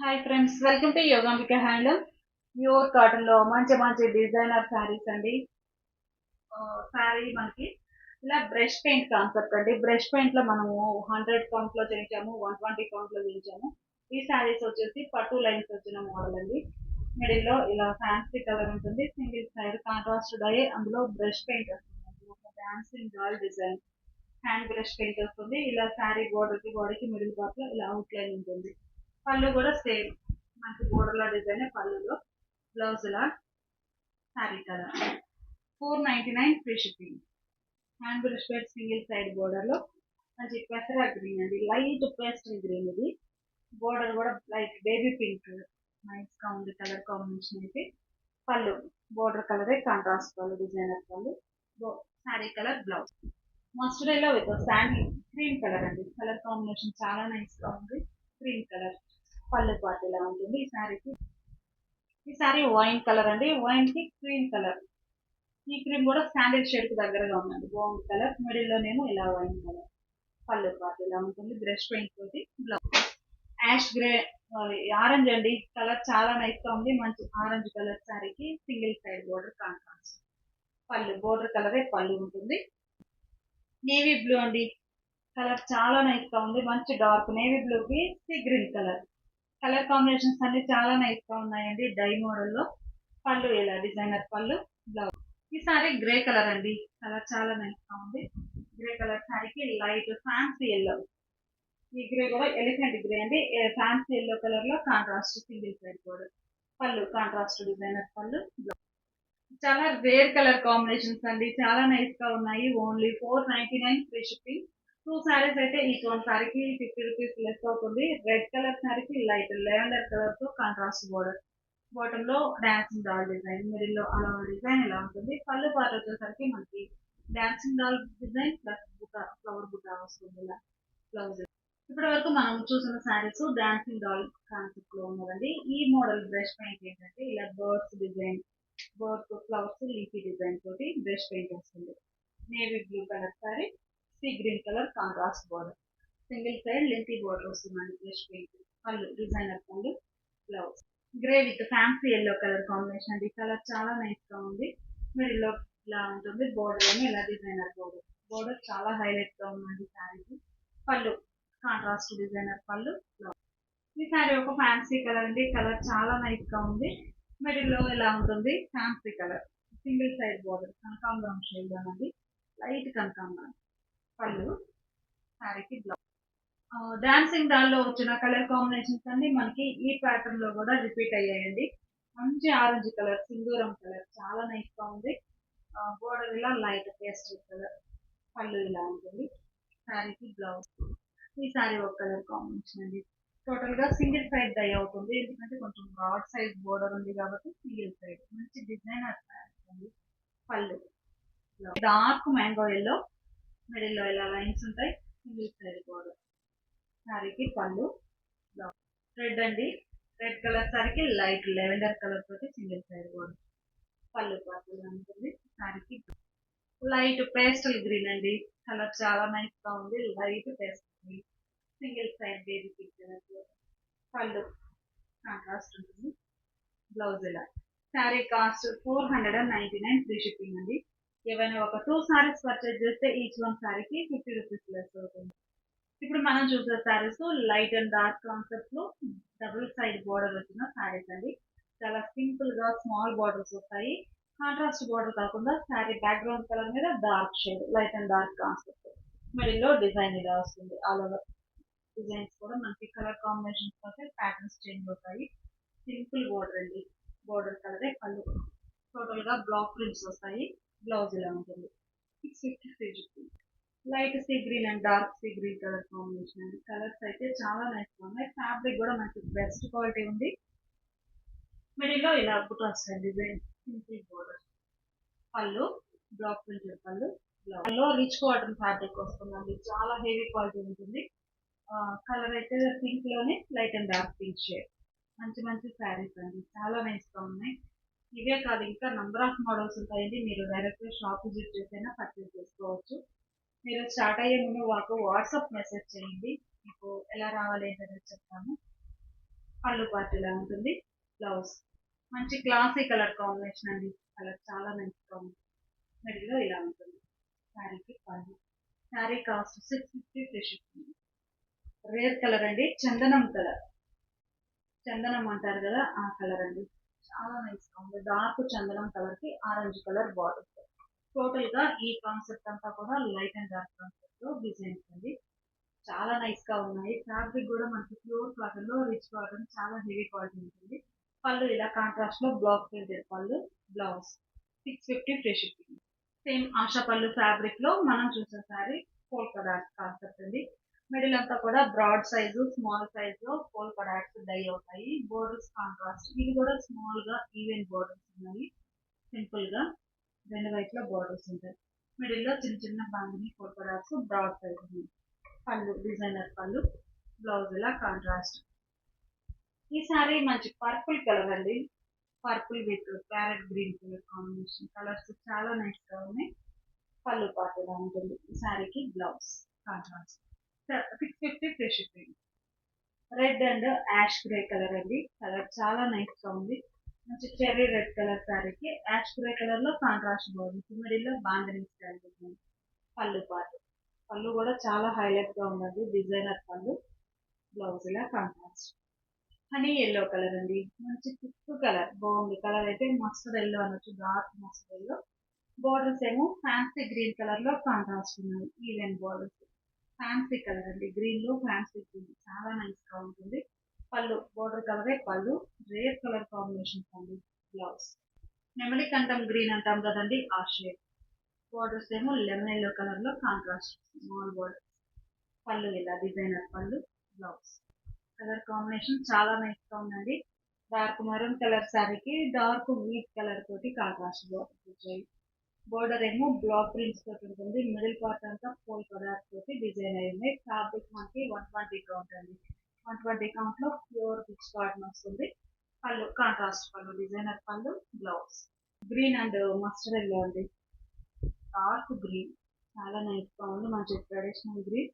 Hi friends, welcome to Yogambika handloom. Pure cotton లో మంచి మంచి డిజైనర్ శారీస్ అండి. శారీ మనకి ఇలా బ్రష్ పెయింట్ కాన్సెప్ట్ అండి. బ్రష్ పెయింట్ లో మనము 100 కౌంట్ లో చేయించాము, 120 కౌంట్ లో చేయించాము. ఈ శారీస్ వచ్చేసి పట్టు లైన్స్ వచ్చిన మోడల్ అండి. మిడిల్ లో ఇలా ఫ్యాన్సీ కలర్ ఉంటుంది, సింగిల్ సైడ్ కాంట్రాస్ట్ డై, అందులో బ్రష్ పెయింట్ వస్తుంది. ఒక dancing doll design hand brush paint వస్తుంది. ఇలా శారీ బోర్డర్ కి బాడీకి మిడిల్ పార్ట్ లో ఇలా అవుట్ లైన్ ఉంటుంది. పళ్ళు కూడా సేమ్ మనకి బోర్డర్ లా డిజైన్, పళ్ళులో బ్లౌజ్ లా sari colour. 499 free shipping. Hand brush paint single side border లో మంచి పెసరా గ్రీన్ అండి, లైట్ పేస్టల్ గ్రీన్. ఇది బోర్డర్ కూడా లైట్ బేబీ పింక్, నైస్ గా ఉంది కలర్ కాంబినేషన్ అయితే. పళ్ళు బోర్డర్ కలరే కాంట్రాస్ట్ పళ్ళు, డిజైనర్ పళ్ళు. Sari colour blouse mustard yellow with sand cream colour అండి. కలర్ కాంబినేషన్ చాలా నైస్ గా ఉంది, క్రీమ్ కలర్. పళ్ళు పార్ట్ ఇలా ఉంటుంది ఈ శారీకి. ఈ శారీ వైన్ కలర్ అండి, వైన్ కి క్రీమ్ కలర్. ఈ క్రీమ్ కూడా శాండిల్ షేడ్ కి దగ్గరగా ఉందండి, బాగుంది కలర్. మిడిల్ లోనేమో ఇలా వైన్ కలర్. పళ్ళు పార్ట్ ఇలా ఉంటుంది, బ్రష్ పెయింట్ తోటి బ్లౌజ్. యాష్ గ్రే ఆరెంజ్ అండి, కలర్ చాలా నైస్ గా ఉంది, మంచి ఆరెంజ్ కలర్ శారీకి సింగిల్ సైడ్ బోర్డర్ కాంట్రాస్ట్. పళ్ళు బోర్డర్ కలరే పళ్ళు ఉంటుంది. నేవీ బ్లూ అండి, కలర్ చాలా నైస్ గా ఉంది, మంచి డార్క్ నేవీ బ్లూ కి sea green colour. Colour combinations అన్ని చాలా నైస్ గా ఉన్నాయండి, డై మోడల్ లో. పళ్ళు ఇలా డిజైనర్ పళ్ళు, బ్లౌజ్. ఈ సారీ గ్రే కలర్ అండి, కలర్ చాలా నైస్ గా ఉంది. గ్రే కలర్ సారీకి లైట్ ఫ్యాన్సీ ఎల్లో. ఈ గ్రే కూడా ఎలిఫెంట్ గ్రే అండి, ఫ్యాన్సీ ఎల్లో కలర్ లో కాంట్రాస్ట్ సింగిల్ సైడ్ బోర్డర్. పళ్ళు కాంట్రాస్ట్ డిజైనర్ పళ్ళు, బ్లౌజ్. చాలా రేర్ కలర్ కాంబినేషన్స్ అండి, చాలా నైస్ గా ఉన్నాయి. Only 499 free shipping. Two saris అయితే ఈచ్ వన్ సారీకి 50 రూపీస్ లెస్ అవుతుంది. రెడ్ కలర్ సారీకి లైట్ లెవెండర్ కలర్ తో కాంట్రాస్ట్ బోర్డర్. బాటమ్ లో డాన్సింగ్ డాల్ డిజైన్, మిడిల్ లో అలా డిజైన్ ఇలా ఉంటుంది. పళ్ళు పాట వచ్చేసరికి మనకి డాన్సింగ్ డాల్ డిజైన్ ప్లస్ బుట్ట, ఫ్లవర్ బుట్ట వస్తుంది ఇలా బ్లౌజ్. ఇప్పటి వరకు మనం చూసిన సారీస్ డాన్సింగ్ డాల్ కాన్సెప్ట్ లో ఉన్నదండి. ఈ మోడల్ బ్రష్ పెయింట్ ఏంటంటే ఇలా birds design, birds flowers leafy design తోటి బ్రష్ పెయింట్ వస్తుంది. Navy blue colour sorry, sea green colour contrast border. Single side lengthy border వస్తుందండి బ్రష్ పెయింట్. పళ్ళు డిజైనర్ పళ్ళు, blouse. Grey with fancy yellow colour combination అండి, colour చాలా nice గా ఉంది. Middle లో ఇలా ఉంటుంది, బోర్డర్ ఏమో ఇలా డిజైనర్ బోర్డర్. బోర్డర్ చాలా హైలైట్ గా ఉందండి శారీకి. పళ్ళు కాంట్రాస్ట్ డిజైనర్ పళ్ళు, బ్లౌజ్. ఈ శారీ ఒక ఫ్యాన్సీ కలర్ అండి, కలర్ చాలా నైస్ గా ఉంది. మిడిల్ లో ఇలా ఉంటుంది fancy colour, single side border కనకాంబరం షేడ్ అండి, లైట్ కనకాంబరం. పళ్ళు శారీకి బ్లౌజ్. డాన్సింగ్ దానిలో వచ్చిన కలర్ కాంబినేషన్స్ అన్ని మనకి ఈ ప్యాటర్న్ లో కూడా రిపీట్ అయ్యాయండి. మంచి ఆరెంజ్ కలర్, సింధూరం కలర్ చాలా నైస్ గా ఉంది. బోర్డర్ ఇలా లైట్ పేస్టల్ కలర్. పళ్ళు ఇలా ఉంటుంది, శారీకి బ్లౌజ్. ఈ శారీ ఒక కలర్ కాంబినేషన్ అండి. టోటల్ గా సింగిల్ సైడ్ డై అవుతుంది, ఎందుకంటే కొంచెం బ్రాడ్ సైజ్ బోర్డర్ ఉంది కాబట్టి సింగిల్ సైడ్. మంచి డిజైనర్ శారీ అండి. పళ్ళు డార్క్ మ్యాంగో ఎల్లో, మిడిల్ లో ఇలా లైన్స్ ఉంటాయి, సింగిల్ సైడ్ బోర్డర్. శారీకి పళ్ళు, బ్లౌజ్. రెడ్ అండి, రెడ్ కలర్ శారీకి లైట్ లెవెండర్ కలర్ తోటి సింగిల్ సైడ్ బోర్డర్. పళ్ళు పాటు ఉంటుంది. శారీకి లైట్ పేస్టల్ గ్రీన్ అండి, కలర్ చాలా నైస్ గా ఉంది, light pastel green. Single side baby pink colour. పళ్ళు కాంట్రాస్ట్ ఉంటుంది, బ్లౌజ్ ఇలా. శారీ కాస్ట్ 499 ఫ్రీ షిప్పింగ్ అండి. ఏవైనా ఒక టూ సారీస్ పర్చేజ్ చేస్తే ఈచ్ వన్ సారీకి 50 రూపీస్ లెస్ అవుతుంది. ఇప్పుడు మనం చూసే saris light and dark concept లో డబుల్ సైడ్ బోర్డర్ వచ్చిన సారీస్ అండి. చాలా సింపుల్ గా స్మాల్ బోర్డర్స్ వస్తాయి. కాంట్రాస్ట్ బోర్డర్ కాకుండా శారీ బ్యాక్గ్రౌండ్ కలర్ మీద dark shade, light and dark concept. Middle లో డిజైన్ ఇలా వస్తుంది. ఆల్ ఓవర్ డిజైన్స్ కూడా మనకి కలర్ కాంబినేషన్స్ తోటి ప్యాటర్న్స్ చేంజ్ అవుతాయి. సింపుల్ బోర్డర్ అండి, బోర్డర్ కలరే పళ్ళు. టోటల్ గా బ్లాక్ ప్రింట్స్ వస్తాయి, బ్లౌజ్ ఇలా ఉంటుంది. 650 light sea green and dark sea green colour combination అండి. కలర్స్ అయితే చాలా నైస్ గా ఉన్నాయి, ఫ్యాబ్రిక్ కూడా మనకి బెస్ట్ క్వాలిటీ ఉంది. మిడిల్ లో ఇలా బుటాస్ డిజైన్, సింపుల్ బోర్డర్. పళ్ళు బ్లాక్ ప్రింటెడ్ పళ్ళు, బ్లౌజ్ లో రిచ్ కాటన్ ఫ్యాబ్రిక్ వస్తుందండి, చాలా హెవీ క్వాలిటీ ఉంటుంది. కలర్ అయితే పింక్ లోనే light and dark pink shade. మంచి మంచి శారీస్ అండి, చాలా నైస్ గా ఉన్నాయి. ఇవే కాదు ఇంకా నంబర్ ఆఫ్ మోడల్స్ ఉంటాయండి, మీరు డైరెక్ట్ షాప్ విజిట్ చేసైనా పర్చేస్ చేసుకోవచ్చు. మీరు స్టార్ట్ అయ్యే ముందు మాకు వాట్సాప్ మెసేజ్ చేయండి, మీకు ఎలా రావాలి ఏంటనేది చెప్తాము. పళ్ళు పార్ట్ ఇలా ఉంటుంది. బ్లౌజ్ మంచి క్లాసీ కలర్ కాంబినేషన్ అండి. కలర్ చాలా మంచిగా ఉంది. మిడిల్లో ఇలా ఉంటుంది. శారీకి పళ్ళు. Sari cost 650 free shipping. Rare colour అండి, చందనం కలర్. చందనం అంటారు కదా, ఆ కలర్ అండి. చాలా నైస్ గా ఉంది. డార్క్ చందనం కలర్ కి ఆరెంజ్ కలర్ బార్డర్. టోటల్ గా ఈ కాన్సెప్ట్ అంతా కూడా లైట్ అండ్ డార్క్ కాన్సెప్ట్ లో డిజైన్స్ అండి. చాలా నైస్ గా ఉన్నాయి. ఫ్యాబ్రిక్ కూడా మనకి ప్యూర్ కాటన్ లో రిచ్ కాటన్, చాలా హెవీ క్వాలిటీ ఉంటుంది. పళ్ళు ఇలా కాంట్రాస్ట్ లో బ్లాక్ ప్రింటెడ్ పళ్ళు. Blouse 650 free shipping. Same ASHA పళ్ళు ఫ్యాబ్రిక్ లో మనం చూసే సారీ పోల్కా డాట్స్ కాన్సెప్ట్ అండి. మిడిల్ అంతా కూడా బ్రాడ్ సైజు, స్మాల్ సైజ్ లో పోల్కా డాట్స్ డై అవుతాయి. Borders contrast. ఇది కూడా స్మాల్ గా ఈవెన్ బోర్డర్స్ ఉన్నాయి. సింపుల్ గా రెండు వైపులా బోర్డర్స్ ఉంటాయి. మిడిల్ లో చిన్న చిన్న బాంగిని పోల్కా డాట్స్ బ్రాడ్ సైజ్ ఉన్నాయి. పళ్ళు డిజైనర్ పళ్ళు. బ్లౌజ్ ఇలా కాంట్రాస్ట్. ఈ సారీ మంచి పర్పుల్ కలర్ అండి. Purple with parrot green colour combination. Colours చాలా నైస్ గా ఉన్నాయి. పళ్ళు పార్ట్ ఇలా ఉంటుంది. ఈ సారీకి blouse contrast. 650 free shipping. Red and ash grey colour అండి. కలర్ చాలా నైస్ గా ఉంది. మంచి చెర్రీ రెడ్ కలర్ సారీకి యాష్ గ్రే కలర్ లో కాంట్రాస్ట్ బాగుంది. మిడిల్ లో బాంధనీ స్టైల్ ఉంది. పళ్ళు పార్ట్. పళ్ళు కూడా చాలా హైలైట్ గా ఉన్నది. డిజైనర్ పళ్ళు. బ్లౌజ్ ఇలా కాంట్రాస్ట్. హనీ ఎల్లో కలర్ అండి. మంచి థిక్ కలర్ బాగుంది. కలర్ అయితే మస్టర్డ్ ఎల్లో అనొచ్చు, డార్క్ మస్టర్డ్ ఎల్లో. బోర్డర్స్ ఏమో ఫ్యాన్సీ గ్రీన్ కలర్ లో కాంట్రాస్ట్ ఉన్నాయి. Even borders. ఫ్యాన్సీ కలర్ అండి. గ్రీన్ లో ఫ్యాన్సీ గ్రీన్ చాలా నైస్ గా ఉంటుంది. పళ్ళు బోర్డర్ కలరే పళ్ళు. రేర్ కలర్ కాంబినేషన్ అండి. బ్లౌజ్ నెమలి కంఠం గ్రీన్ అంటాం కదండి, ఆ షేడ్. బోర్డర్స్ ఏమో లెమన్ ఎల్లో కలర్ లో కాంట్రాస్ట్ స్మాల్ బోర్డర్. పళ్ళు ఇలా డిజైనర్ పళ్ళు. బ్లౌజ్ కలర్ కాంబినేషన్ చాలా నైస్ గా ఉందండి. డార్క్ మెరూన్ కలర్ శారీకి డార్క్ వీట్ కలర్ తోటి కాంట్రాస్ట్ బోర్డర్ వచ్చాయి. బోర్డర్ ఏమో బ్లాక్ ప్రింట్స్ తోటి ఉంటుంది. మిడిల్ పార్ట్ అంతా పోల్ కలర్ తోటి డిజైన్ అయింది. ఫ్యాబ్రిక్ మనకి 120 కౌంట్ అండి. 120 కౌంట్ లో ప్యూర్ రిచ్ కాటన్ వస్తుంది. పళ్ళు కాంట్రాస్ట్ పళ్ళు డిజైనర్ పళ్ళు. Blouse green and mustard yellow అండి. డార్క్ గ్రీన్ చాలా నైస్ గా ఉంది. మంచి ట్రెడిషనల్ గ్రీన్.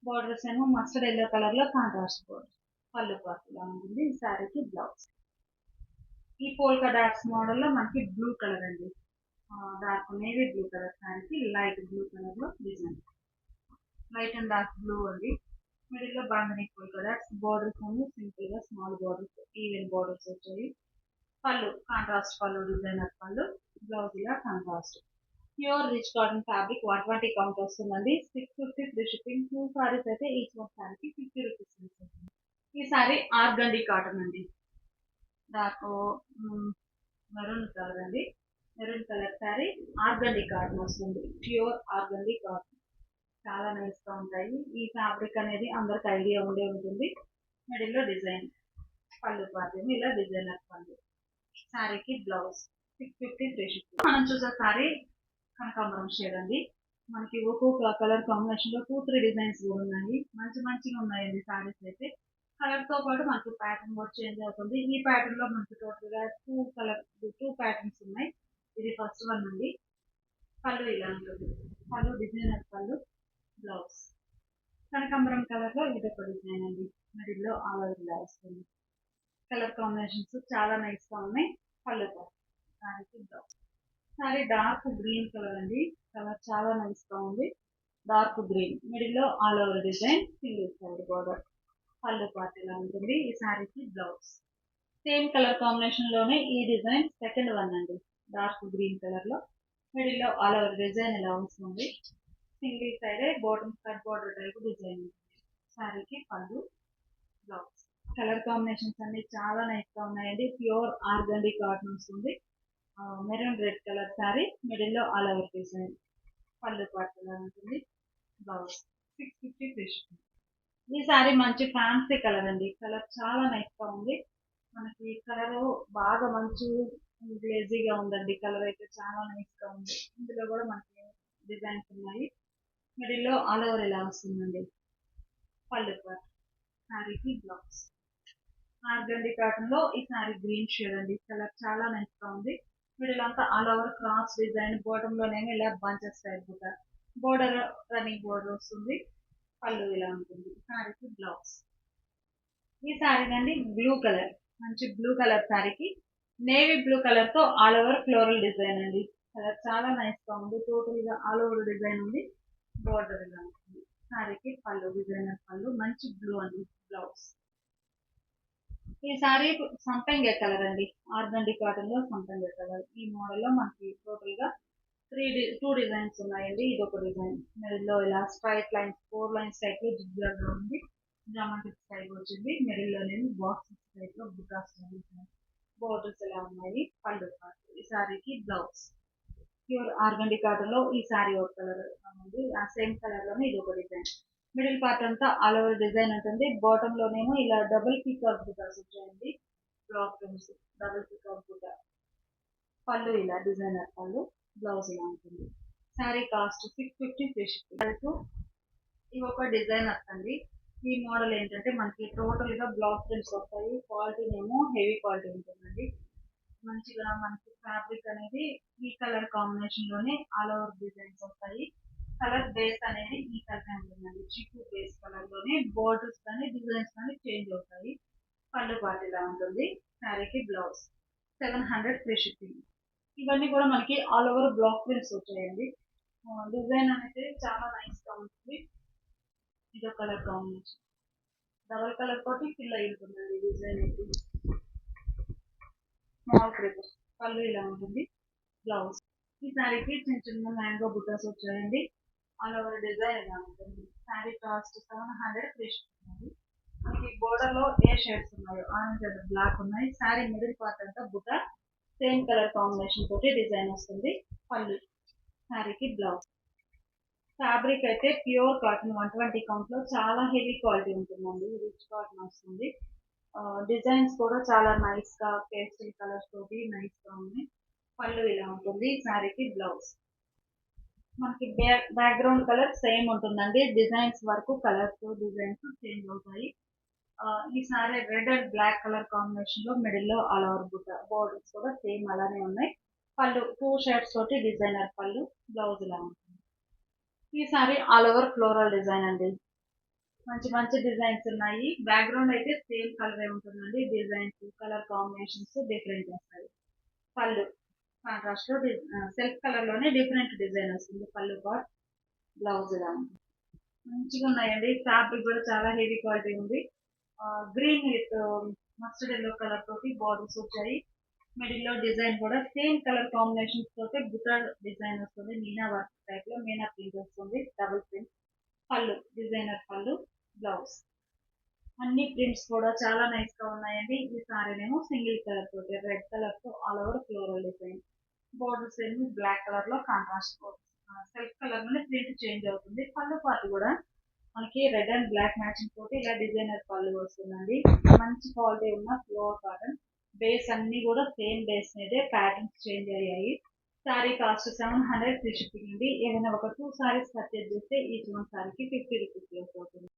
బోర్డర్స్ ఏమో మస్టర్డ్ ఎల్లో కలర్ లో కాంట్రాస్ట్ బోర్డర్. పళ్ళు పార్ట్ ఇలా ఉంటుంది. ఈ శారీకి బ్లౌజ్. ఈ పోల్కా డాట్స్ మోడల్ లో మనకి బ్లూ కలర్ అండి. డార్క్ నేవీ బ్లూ కలర్ శారీకి లైట్ బ్లూ కలర్ లో design. Light and dark blue అండి. మిడిల్ లో బాంధనీ పోల్కా డాట్స్. బోర్డర్స్ ఏమో సింపుల్ గా స్మాల్ బోర్డర్స్, ఈవెన్ బోర్డర్స్ వచ్చాయి. పళ్ళు కాంట్రాస్ట్ పళ్ళు డిజైనర్ పళ్ళు. బ్లౌజ్ ఇలా contrast. Pure rich cotton fabric 120 count వస్తుందండి. 650 ఫ్రీ షిప్పింగ్. 2 సారీస్ అయితే ఈచ్ వన్ సారీకి 50 రూపీస్ వస్తుంది. ఈ సారీ ఆర్గండి కాటన్ అండి. డార్క్ మెరూన్ కలర్ అండి. Maroon colour sorry organdie cotton వస్తుంది. ప్యూర్ ఆర్గండి కాటన్ చాలా నైస్ గా ఉంటాయి. ఈ ఫ్యాబ్రిక్ అనేది అందరికి ఐడియా ఉండే ఉంటుంది. మిడిల్ లో డిజైన్. పళ్ళు పార్టీని ఇలా డిజైనర్ పళ్ళు. సారీకి బ్లౌజ్ 650 ఫ్రీ షిప్పింగ్. మనం చూసే సారీ కనకాంబరం షేడ్ అండి. మనకి ఒక్కొక్క కలర్ కాంబినేషన్ లో 2-3 డిజైన్స్ కూడా ఉన్నాయి. మంచి మంచిగా ఉన్నాయండి సారీస్ అయితే. కలర్ తో పాటు మనకి ప్యాటర్న్ కూడా చేంజ్ అవుతుంది. ఈ ప్యాటర్న్ లో మనకి టోటల్ గా టూ ప్యాటర్న్స్ ఉన్నాయి. ఇది ఫస్ట్ వన్ అండి. పళ్ళు ఇలా ఉంటుంది. పళ్ళు డిజైనర్ పళ్ళు. బ్లౌజ్ కనకాంబరం కలర్ లో ఇదొక డిజైన్ అండి. మిడిల్ లో ఆల్ ఓవర్ ఇలా వస్తుంది. కలర్ కాంబినేషన్స్ చాలా నైస్ గా ఉన్నాయి. పళ్ళుతో సారీకి blouse. Sari dark green colour అండి. కలర్ చాలా నైస్ గా ఉంది. Dark green. మిడిల్ లో all over design, single side border. పళ్ళు పార్ట్ ఇలా ఉంటుంది. ఈ సారీకి బ్లౌజ్. సేమ్ కలర్ కాంబినేషన్ లోనే ఈ డిజైన్ సెకండ్ వన్ అండి. డార్క్ గ్రీన్ కలర్ లో మిడిల్ లో ఆల్ ఓవర్ డిజైన్ ఇలా వస్తుంది. Single side border cut border type design. సారీకి పళ్ళు. బ్లౌజ్ కలర్ కాంబినేషన్స్ అన్ని చాలా నైస్ గా ఉన్నాయండి. ప్యూర్ ఆర్గండి కాటన్ వస్తుంది. Maroon red colour sorry. Middle లో ఆల్ ఓవర్ డిజైన్. పళ్ళు పార్ట్ ఇలా ఉంటుంది. Blouse 650 free shipping. ఈ సారీ మంచి ఫ్యాన్సీ కలర్ అండి. కలర్ చాలా నైస్ గా ఉంది. మనకి కలర్ బాగా మంచి గ్లేజీగా ఉందండి. కలర్ అయితే చాలా నైస్ గా ఉంది. ఇందులో కూడా మనకి డిజైన్స్ ఉన్నాయి. మిడిల్ లో ఆల్ ఓవర్ ఇలా వస్తుందండి. పళ్ళు పార్ట్. సారీకి బ్లౌజ్. ఆర్గండి కాటన్ లో ఈ సారీ గ్రీన్ షేడ్ అండి. కలర్ చాలా నైస్ గా ఉంది. మిడిల్ అంతా all over cross design. Bottom లోనేమో ఇలా బంచెస్ టైప్ కూడా బోర్డర్, రన్నింగ్ బోర్డర్ వస్తుంది. పళ్ళు ఇలా ఉంటుంది. సారీకి బ్లౌజ్. ఈ సారీ అండి బ్లూ కలర్, మంచి బ్లూ కలర్ సారీకి నేవీ బ్లూ కలర్ తో ఆల్ ఓవర్ ఫ్లోరల్ డిజైన్ అండి. కలర్ చాలా నైస్ గా ఉంది. టోటల్ గా ఆల్ ఓవర్ డిజైన్ ఉంది. బోర్డర్ ఇలా ఉంటుంది. సారీకి పళ్ళు డిజైనర్ పళ్ళు, మంచి బ్లూ అండి బ్లౌజ్. ఈ సారీ సంపంగి కలర్ అండి, ఆర్గండి కాటన్ లో సంపంగి కలర్. ఈ మోడల్ లో మనకి టోటల్ గా టూ డిజైన్స్ ఉన్నాయండి. ఇది ఒక డిజైన్ మిడిల్ లో ఇలా స్ట్రైట్ లైన్స్ 4 లైన్స్ టైప్ లో జిగ్జాగ్ గా ఉంది. జామెట్రిక్ స్టైల్ వచ్చింది. మిడిల్ లో నేను బాక్స్ టైప్ లో బుటా స్టైల్ బోర్డర్స్ ఎలా ఉన్నాయి. పళ్ళు పాటు ఈ సారీకి బ్లౌజ్ ప్యూర్ ఆర్గండి కాటన్ లో ఈ సారీ ఒక కలర్ ఉంది. ఆ సేమ్ కలర్ లోనే ఇది ఒక డిజైన్. మిడిల్ పార్ట్ అంతా ఆల్ ఓవర్ డిజైన్ ఉంటుంది. బాటమ్ లోనేమో ఇలా డబుల్ పీకాక్ బుటాస్ వచ్చాయండి. Block prints double peacock buta. పళ్ళు ఇలా డిజైనర్ పళ్ళు, బ్లౌజ్ ఇలా ఉంటుంది. శారీ కాస్ట్ 650 350. ఇవి ఒక డిజైనర్ అండి. ఈ మోడల్ ఏంటంటే మనకి టోటల్ గా బ్లాక్ ప్రింట్స్ వస్తాయి. క్వాలిటీ ఏమో హెవీ క్వాలిటీ ఉంటుందండి. మంచిగా మనకి ఫ్యాబ్రిక్ అనేది ఈ కలర్ కాంబినేషన్ లోనే ఆల్ ఓవర్ డిజైన్స్ వస్తాయి. కలర్ బేస్ అనేది ఈ కలర్ ఉంటుందండి. చిక్కు బేస్ కలర్ లోనే బోర్డర్స్ కానీ డిజైన్స్ కానీ చేంజ్ అవుతాయి. పళ్ళు పాటు ఇలా ఉంటుంది. శారీకి బ్లౌజ్ 700 ఫ్రీ షిప్పింగ్. ఇవన్నీ కూడా మనకి ఆల్ ఓవర్ బ్లాక్ ప్రింట్స్ వచ్చాయండి. డిజైన్ అనేది చాలా నైస్ గా ఉంటుంది. ఇదో కలర్ కాంబినేషన్ డబల్ కలర్ తోటి ఫిల్ అయి ఉంటుందండి డిజైన్ అయితే. స్మాల్ క్రేప్ పళ్ళు ఇలా ఉంటుంది. బ్లౌజ్ ఈ శారీకి చిన్న చిన్న మ్యాంగో బుటాస్ వచ్చాయండి. ఆల్ ఓవర్ డిజైన్ ఇలా ఉంటుంది. Sari cost 700 free shipping. మనకి బోర్డర్ లో ఏ షేడ్స్ ఉన్నాయో ఆరెంజ్ అండ్ బ్లాక్ ఉన్నాయి. శారీ మిడిల్ పార్ట్ అంతా బుటా సేమ్ కలర్ కాంబినేషన్ తోటి డిజైన్ వస్తుంది. పళ్ళు శారీకి బ్లౌజ్. ఫ్యాబ్రిక్ అయితే ప్యూర్ కాటన్ 120 కౌంట్ లో చాలా హెవీ క్వాలిటీ ఉంటుందండి. రిచ్ కాటన్ వస్తుంది. డిజైన్స్ కూడా చాలా నైస్ గా పేస్టల్ కలర్స్ తోటి నైస్ గా ఉన్నాయి. పళ్ళు ఇలా ఉంటుంది. శారీకి బ్లౌజ్. మనకి బ్యాక్గ్రౌండ్ కలర్ సేమ్ ఉంటుందండి. డిజైన్స్ వరకు కలర్స్ డిజైన్స్ చేంజ్ అవుతాయి. ఈ sari red and black colour combination లో మిడిల్ లో ఆల్ ఓవర్ బుట్ట బోర్డర్స్ కూడా సేమ్ అలానే ఉన్నాయి. పళ్ళు 2 షేడ్స్ తోటి డిజైనర్ పళ్ళు, బ్లౌజ్ ఇలా ఉంటుంది. ఈ sorry all over floral design అండి. మంచి మంచి డిజైన్స్ ఉన్నాయి. బ్యాక్గ్రౌండ్ అయితే సేమ్ కలర్ ఉంటుందండి. డిజైన్స్ కలర్ కాంబినేషన్స్ డిఫరెంట్ వస్తాయి. పళ్ళు కాంట్రాస్ట్ లో సెల్ఫ్ కలర్ లోనే డిఫరెంట్ డిజైన్ వస్తుంది. పళ్ళు పార్ట్, బ్లౌజ్ ఇలా ఉంటుంది. మంచిగా ఉన్నాయండి. ఫ్యాబ్రిక్ కూడా చాలా హెవీ క్వాలిటీ ఉంది. Green with mustard yellow colour తోటి బార్డర్స్ వచ్చాయి. మిడిల్ లో డిజైన్ కూడా సేమ్ కలర్ కాంబినేషన్స్ తోటి బుటా డిజైన్ వస్తుంది. మీనా వర్క్ టైప్ లో మీనా ప్రింట్ వస్తుంది. డబుల్ ప్రింట్ పళ్ళు డిజైనర్ పళ్ళు, బ్లౌజ్. అన్ని ప్రింట్స్ కూడా చాలా నైస్ గా ఉన్నాయండి. ఈ సారీనేమో సింగిల్ కలర్ తోటి రెడ్ కలర్ తో all over floral design. Borders ఏమో బ్లాక్ కలర్ లో కాంట్రాస్ట్ సెల్ఫ్ కలర్ లోనే ప్రింట్ చేంజ్ అవుతుంది. పళ్ళు పార్ట్ కూడా మనకి రెడ్ అండ్ బ్లాక్ మ్యాచింగ్ తోటి ఇలా డిజైనర్ పళ్ళు వస్తుందండి. మంచి క్వాలిటీ ఉన్న ప్యూర్ కాటన్. బేస్ అన్ని కూడా సేమ్ బేస్ మీదే ప్యాటర్న్స్ చేంజ్ అయ్యాయి. సారీ కాస్ట్ 700 ఫ్రీ షిప్పింగ్ అండి. ఏదైనా ఒక 2 సారీస్ పర్చేజ్ చేస్తే ఈచ్ వన్ సారీకి 50 రూపీస్ అవుతుంది.